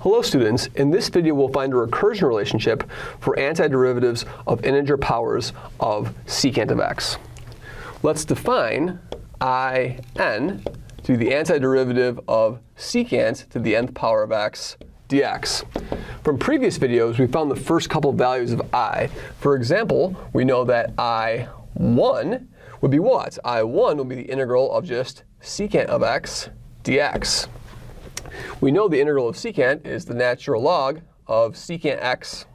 Hello students, in this video we'll find a recursion relationship for antiderivatives of integer powers of secant of x. Let's define in to be the antiderivative of secant to the nth power of x dx. From previous videos we found the first couple values of I. For example, we know that I1 would be what? I1 would be the integral of just secant of x dx. We know the integral of secant is the natural log of secant x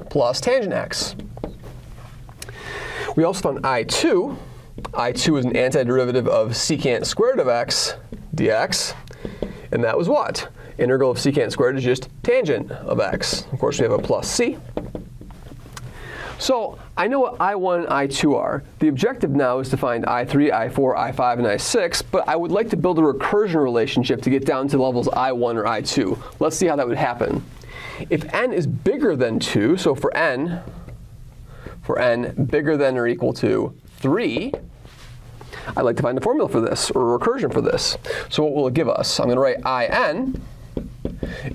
plus tangent x. We also found I2. I2 is an antiderivative of secant squared of x dx. And that was what? Integral of secant squared is just tangent of x. Of course, we have a plus c. So I know what I1 and I2 are. The objective now is to find I3, I4, I5, and I6, but I would like to build a recursion relationship to get down to levels I1 or I2. Let's see how that would happen. If n is bigger than 2, so for n bigger than or equal to 3, I'd like to find a formula for this, or a recursion for this. So what will it give us? I'm going to write in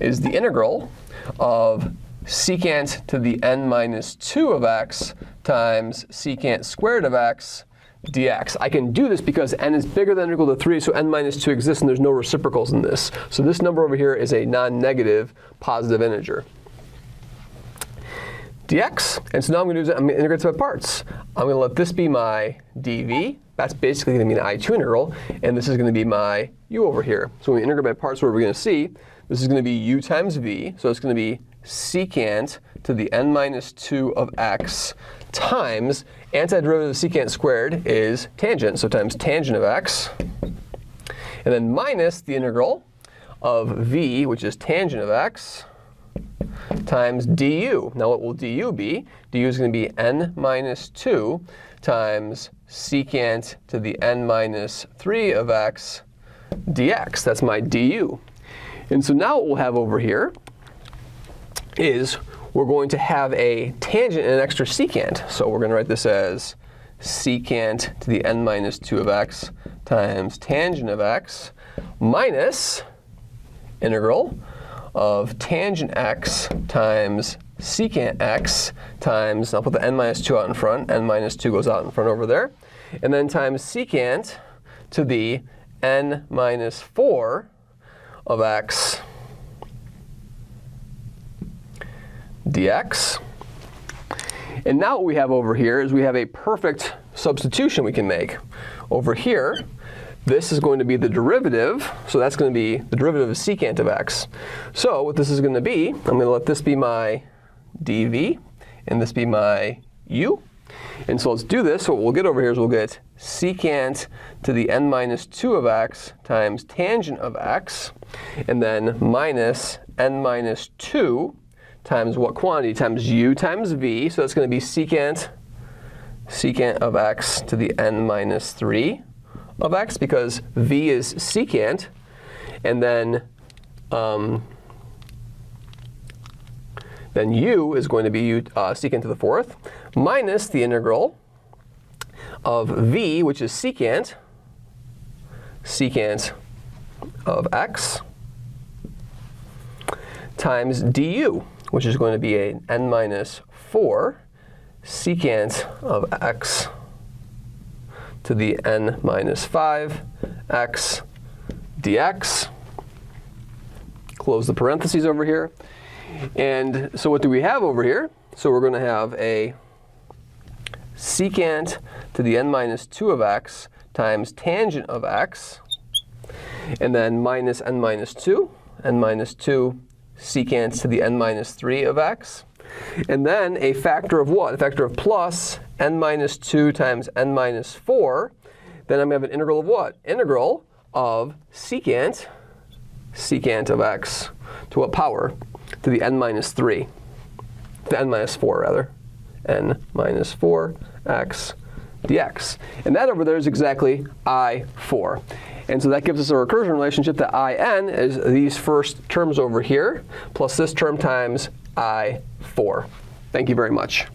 is the integral of secant to the n minus 2 of x times secant squared of x dx. I can do this because n is bigger than or equal to 3, so n minus 2 exists and there's no reciprocals in this. So this number over here is a non-negative positive integer. Dx, and so now I'm going to integrate to my parts. I'm going to let this be my dv. That's basically going to be an I2 integral, and this is going to be my u over here. So when we integrate by parts, what we're going to see, this is going to be u times v, so it's going to be secant to the n minus 2 of x times antiderivative of secant squared is tangent, so times tangent of x, and then minus the integral of v, which is tangent of x, times du. Now what will du be? Du is going to be n minus 2 times secant to the n minus 3 of x dx. That's my du. And so now what we'll have over here is we're going to have a tangent and an extra secant. So we're going to write this as secant to the n minus 2 of x times tangent of x minus integral of tangent x times secant x times, I'll put the n minus 2 out in front, n minus 2 goes out in front over there, and then times secant to the n minus 4 of x dx. And now what we have over here is we have a perfect substitution we can make. Over here, this is going to be the derivative, so that's going to be the derivative of secant of x. So what this is going to be, I'm going to let this be my dv, and this be my u. And so let's do this. So what we'll get over here is we'll get secant to the n minus 2 of x times tangent of x, and then minus n minus 2 times what quantity? Times u times v. So that's going to be secant of x to the n minus 3 of x, because v is secant, and then u is going to be secant to the 4th, minus the integral of v, which is secant of x, times du, which is going to be a n minus 4 secant of x to the n minus 5 x dx. Close the parentheses over here. And so what do we have over here? So we're going to have a secant to the n minus 2 of x times tangent of x, and then minus n minus 2 secant to the n minus 3 of x, and then a factor of what? A factor of plus n minus 2 times n minus 4. Then I'm going to have an integral of what? Integral of secant of x to what power? To the n minus 3. The n minus 4, rather. N minus 4 x dx. And that over there is exactly I4. And so that gives us a recursion relationship that in is these first terms over here, plus this term times I4. Thank you very much.